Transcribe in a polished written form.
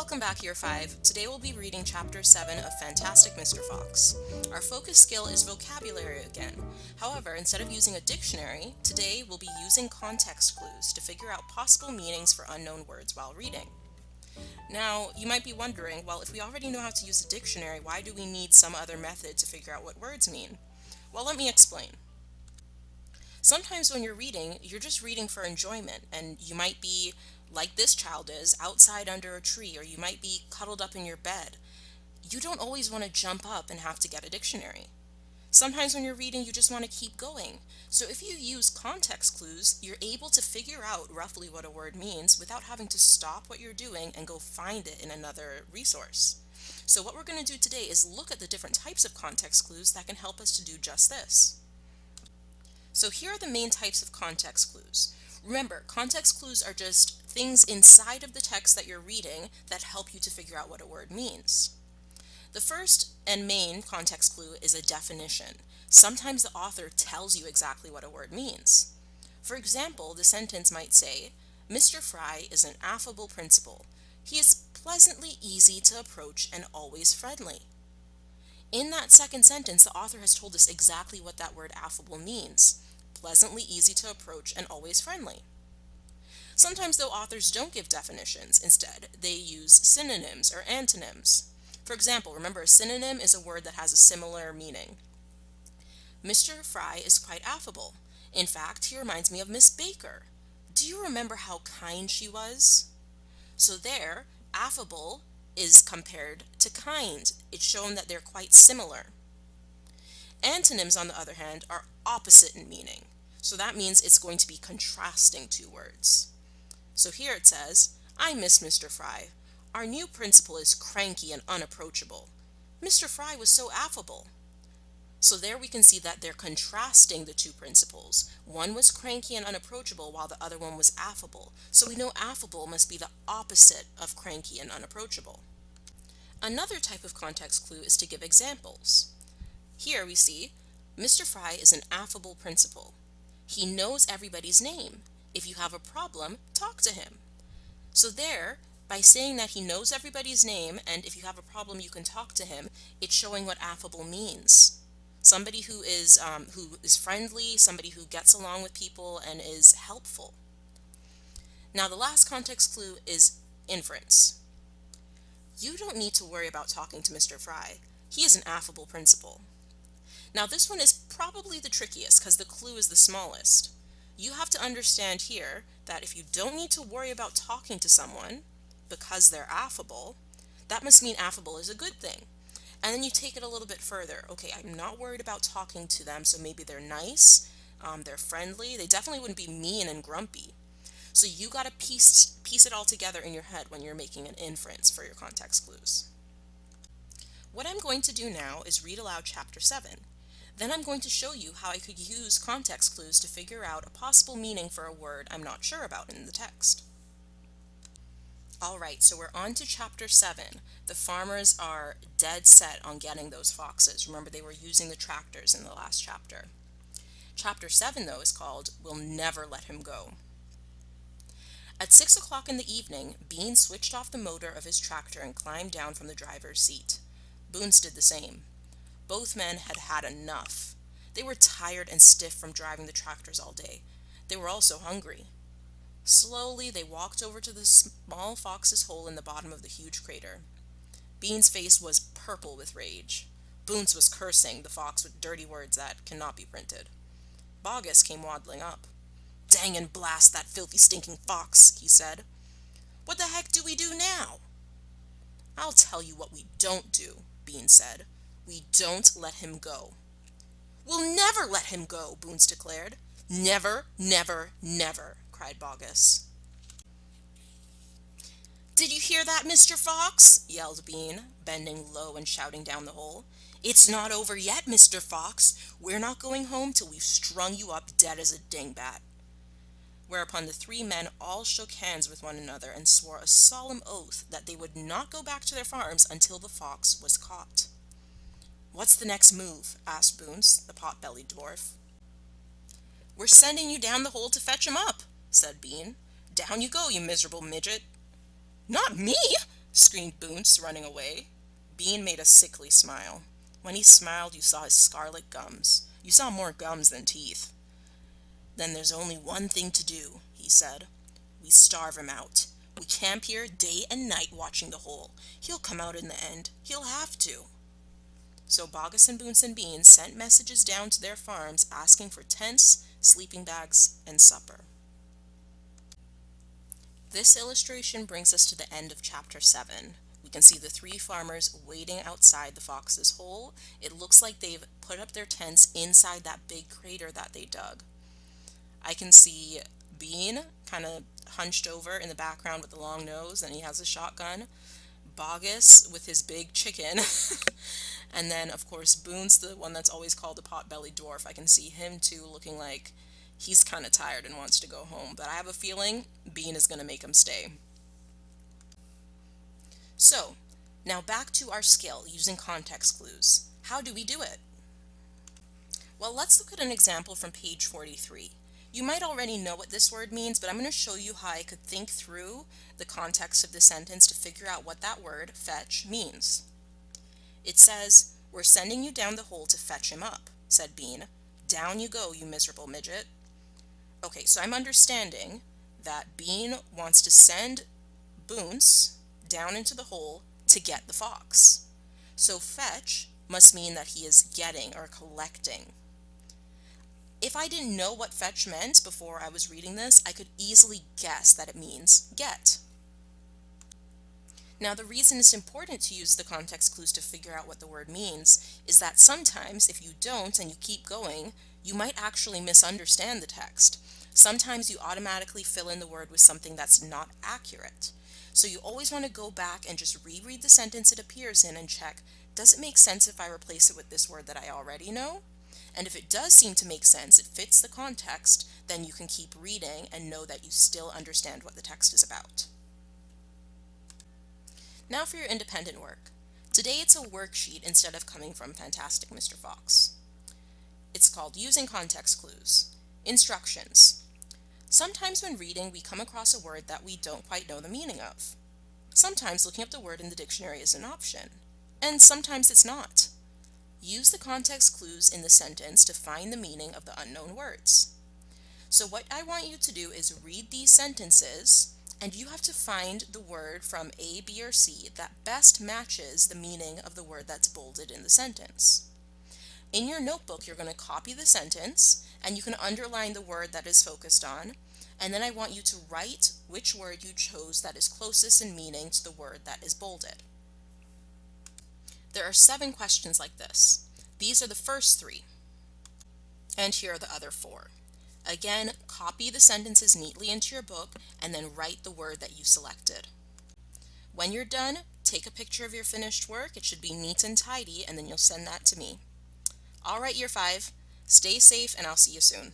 Welcome back, Year 5. Today we'll be reading Chapter 7 of Fantastic Mr. Fox. Our focus skill is vocabulary again. However, instead of using a dictionary, today we'll be using context clues to figure out possible meanings for unknown words while reading. Now, you might be wondering, well, if we already know how to use a dictionary, why do we need some other method to figure out what words mean? Well, let me explain. Sometimes when you're reading, you're just reading for enjoyment, and you might be, like this child is, outside under a tree, or you might be cuddled up in your bed. You don't always want to jump up and have to get a dictionary. Sometimes when you're reading, you just want to keep going. So if you use context clues, you're able to figure out roughly what a word means without having to stop what you're doing and go find it in another resource. So what we're going to do today is look at the different types of context clues that can help us to do just this. So here are the main types of context clues. Remember, context clues are just things inside of the text that you're reading that help you to figure out what a word means. The first and main context clue is a definition. Sometimes the author tells you exactly what a word means. For example, the sentence might say, Mr. Fry is an affable principal. He is pleasantly easy to approach and always friendly. In that second sentence, the author has told us exactly what that word affable means. Pleasantly easy to approach and always friendly. Sometimes, though, authors don't give definitions. Instead, they use synonyms or antonyms. For example, remember, a synonym is a word that has a similar meaning. Mr. Fry is quite affable. In fact, he reminds me of Miss Baker. Do you remember how kind she was? So there, affable is compared to kind. It's shown that they're quite similar. Antonyms, on the other hand, are opposite in meaning. So that means it's going to be contrasting two words. So here it says, I miss Mr. Fry. Our new principal is cranky and unapproachable. Mr. Fry was so affable. So there we can see that they're contrasting the two principals. One was cranky and unapproachable while the other one was affable. So we know affable must be the opposite of cranky and unapproachable. Another type of context clue is to give examples. Here we see, Mr. Fry is an affable principal. He knows everybody's name. If you have a problem, talk to him. So there, by saying that he knows everybody's name and if you have a problem you can talk to him, it's showing what affable means. Somebody who is friendly, somebody who gets along with people and is helpful. Now the last context clue is inference. You don't need to worry about talking to Mr. Fry. He is an affable principal. Now this one is probably the trickiest because the clue is the smallest. You have to understand here that if you don't need to worry about talking to someone because they're affable, that must mean affable is a good thing. And then you take it a little bit further. Okay, I'm not worried about talking to them, so maybe they're nice, they're friendly, they definitely wouldn't be mean and grumpy. So you got to piece it all together in your head when you're making an inference for your context clues. What I'm going to do now is read aloud Chapter 7. Then I'm going to show you how I could use context clues to figure out a possible meaning for a word I'm not sure about in the text. Alright, so we're on to Chapter 7. The farmers are dead set on getting those foxes. Remember, they were using the tractors in the last chapter. Chapter 7, though, is called We'll Never Let Him Go. At 6 o'clock in the evening, Bean switched off the motor of his tractor and climbed down from the driver's seat. Boones did the same. Both men had had enough. They were tired and stiff from driving the tractors all day. They were also hungry. Slowly, they walked over to the small fox's hole in the bottom of the huge crater. Bean's face was purple with rage. Boones was cursing the fox with dirty words that cannot be printed. Bogus came waddling up. Dang and blast that filthy stinking fox, he said. What the heck do we do now? I'll tell you what we don't do, Bean said. We don't let him go. We'll never let him go, Boones declared. Never, never, never, cried Bogus. Did you hear that, Mr. Fox? Yelled Bean, bending low and shouting down the hole. It's not over yet, Mr. Fox. We're not going home till we've strung you up dead as a dingbat. Whereupon the three men all shook hands with one another and swore a solemn oath that they would not go back to their farms until the fox was caught. What's the next move? Asked Boones, the pot-bellied dwarf. We're sending you down the hole to fetch him up, said Bean. Down you go, you miserable midget. Not me, screamed Boonce, running away. Bean made a sickly smile. When he smiled, you saw his scarlet gums. You saw more gums than teeth. Then there's only one thing to do, he said. We starve him out. We camp here day and night watching the hole. He'll come out in the end. He'll have to. So Bogus and Boonce and Bean sent messages down to their farms asking for tents, sleeping bags, and supper. This illustration brings us to the end of chapter 7. We can see the three farmers waiting outside the fox's hole. It looks like they've put up their tents inside that big crater that they dug. I can see Bean kind of hunched over in the background with the long nose, and he has a shotgun. Bogus with his big chicken. And then, of course, Boonce, the one that's always called a pot-bellied dwarf. I can see him, too, looking like he's kind of tired and wants to go home. But I have a feeling Bean is going to make him stay. So, now back to our skill using context clues. How do we do it? Well, let's look at an example from page 43. You might already know what this word means, but I'm going to show you how I could think through the context of the sentence to figure out what that word, fetch, means. It says, "We're sending you down the hole to fetch him up," said Bean. "Down you go, you miserable midget." Okay, so I'm understanding that Bean wants to send Boonce down into the hole to get the fox. So fetch must mean that he is getting or collecting. If I didn't know what fetch meant before I was reading this, I could easily guess that it means get. Now, the reason it's important to use the context clues to figure out what the word means is that sometimes, if you don't and you keep going, you might actually misunderstand the text. Sometimes you automatically fill in the word with something that's not accurate. So you always want to go back and just reread the sentence it appears in and check, does it make sense if I replace it with this word that I already know? And if it does seem to make sense, it fits the context, then you can keep reading and know that you still understand what the text is about. Now for your independent work. Today it's a worksheet instead of coming from Fantastic Mr. Fox. It's called Using Context Clues. Instructions. Sometimes when reading we come across a word that we don't quite know the meaning of. Sometimes looking up the word in the dictionary is an option, and sometimes it's not. Use the context clues in the sentence to find the meaning of the unknown words. So what I want you to do is read these sentences, and you have to find the word from A, B, or C that best matches the meaning of the word that's bolded in the sentence. In your notebook, you're going to copy the sentence, and you can underline the word that is focused on, and then I want you to write which word you chose that is closest in meaning to the word that is bolded. There are 7 questions like this. These are the first 3, and here are the other 4. Again, copy the sentences neatly into your book and then write the word that you selected. When you're done, take a picture of your finished work. It should be neat and tidy, and then you'll send that to me. All right, Year 5, stay safe and I'll see you soon.